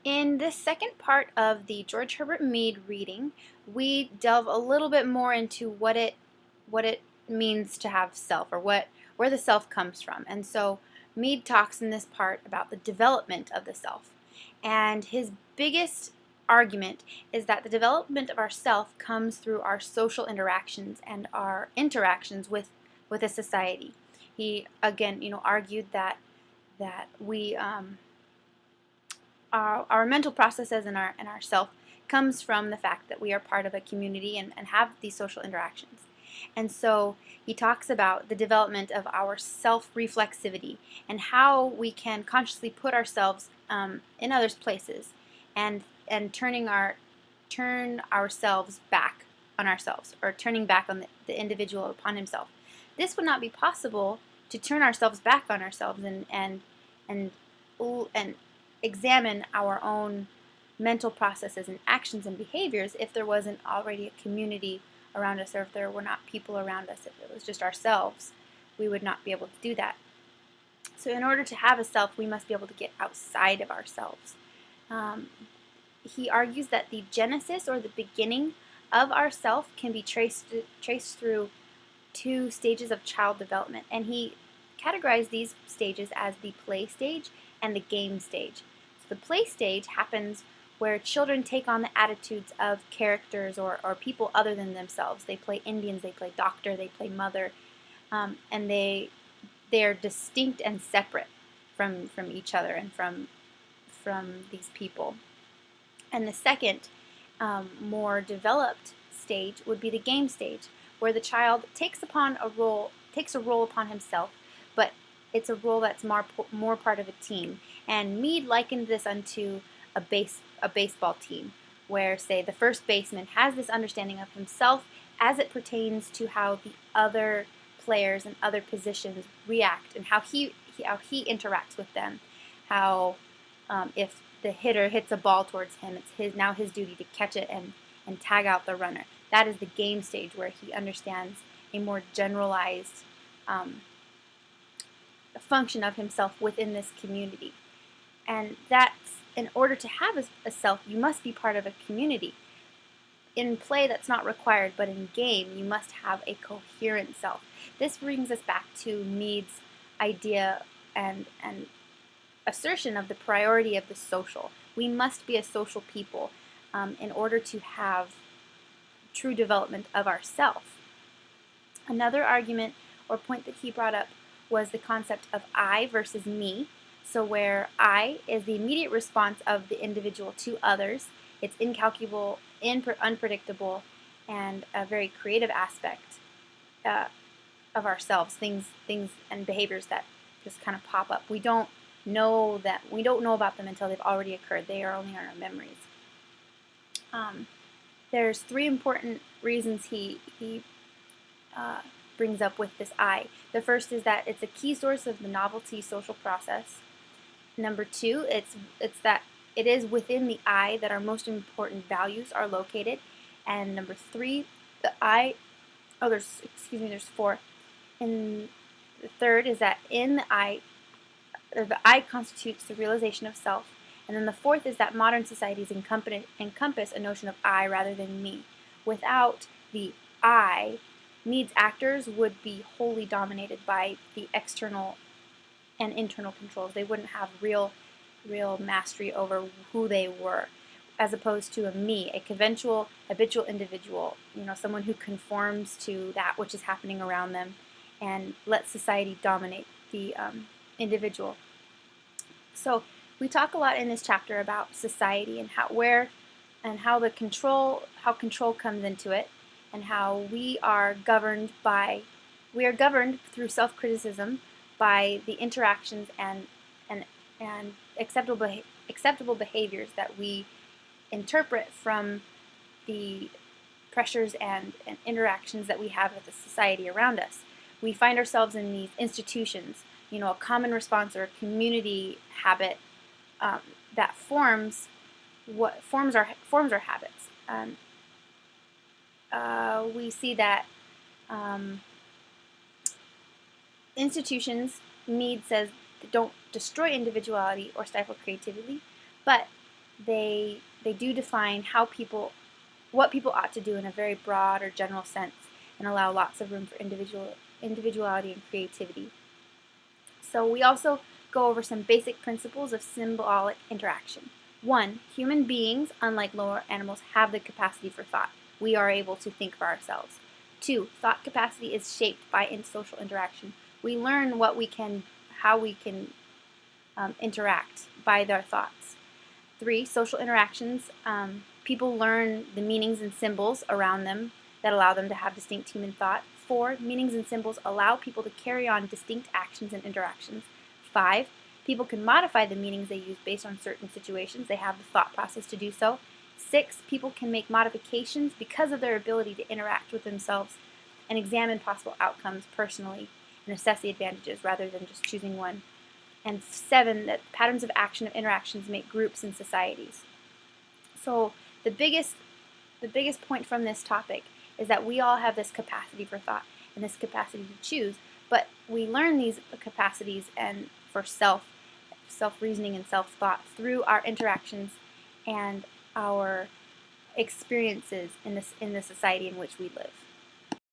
In this second part of the George Herbert Mead reading, we delve a little bit more into what it means to have self, or where the self comes from. And so Mead talks in this part about the development of the self. And his biggest argument is that the development of our self comes through our social interactions and our interactions with a society. He again, argued that we our mental processes and our self comes from the fact that we are part of a community and have these social interactions. And so he talks about the development of our self-reflexivity and how we can consciously put ourselves in others' places and turn ourselves back on ourselves, or turning back on the individual upon himself. This would not be possible to turn ourselves back on ourselves and examine our own mental processes and actions and behaviors if there wasn't already a community around us, or if there were not people around us, if it was just ourselves. We would not be able to do that. So in order to have a self, we must be able to get outside of ourselves. He argues that the genesis, or the beginning of our self, can be traced through two stages of child development, and he categorized these stages as the play stage and the game stage. So the play stage happens where children take on the attitudes of characters or people other than themselves. They play Indians, they play doctor, they play mother, and they're distinct and separate from each other and from these people. And the second, more developed stage would be the game stage, where the child takes a role upon himself, but it's a role that's more part of a team. And Mead likened this unto a baseball team, where, say, the first baseman has this understanding of himself as it pertains to how the other players and other positions react, and how he interacts with them. How if the hitter hits a ball towards him, it's now his duty to catch it and tag out the runner. That is the game stage, where he understands a more generalized function of himself within this community. And that's, in order to have a self, you must be part of a community. In play, that's not required, but in game, you must have a coherent self. This brings us back to Mead's idea and assertion of the priority of the social. We must be a social people in order to have true development of ourself. Another argument or point that he brought up was the concept of I versus me. So where I is the immediate response of the individual to others, it's incalculable, unpredictable, and a very creative aspect of ourselves, things and behaviors that just kind of pop up. We don't know about them until they've already occurred. They are only in our memories. There's three important reasons he brings up with this I. The first is that it's a key source of the novelty social process. Number two, it's that it is within the I that our most important values are located. And number three, there's four. And the third is that in the I constitutes the realization of self. And then the fourth is that modern societies encompass a notion of I rather than me. Without the I, Mead's actors would be wholly dominated by the external and internal controls. They wouldn't have real mastery over who they were, as opposed to a me, a conventional, habitual individual, someone who conforms to that which is happening around them and lets society dominate the individual. So we talk a lot in this chapter about society and how control comes into it, and how we are governed through self-criticism by the interactions and acceptable behaviors that we interpret from the pressures and interactions that we have with the society around us. We find ourselves in these institutions, a common response or a community habit that forms our habits. We see that institutions, Mead says, don't destroy individuality or stifle creativity, but they do define what people ought to do in a very broad or general sense, and allow lots of room for individuality and creativity. So we also go over some basic principles of symbolic interaction. 1. Human beings, unlike lower animals, have the capacity for thought. We are able to think for ourselves. 2. Thought capacity is shaped by social interaction. We learn how we can interact by their thoughts. 3. Social interactions. People learn the meanings and symbols around them that allow them to have distinct human thought. 4. Meanings and symbols allow people to carry on distinct actions and interactions. 5. People can modify the meanings they use based on certain situations. They have the thought process to do so. 6. People can make modifications because of their ability to interact with themselves and examine possible outcomes personally and assess the advantages rather than just choosing one. And 7, that patterns of action of interactions make groups and societies. So the biggest point from this topic is that we all have this capacity for thought and this capacity to choose, but we learn these capacities and for self-reasoning and self-thought through our interactions and our experiences in the society in which we live.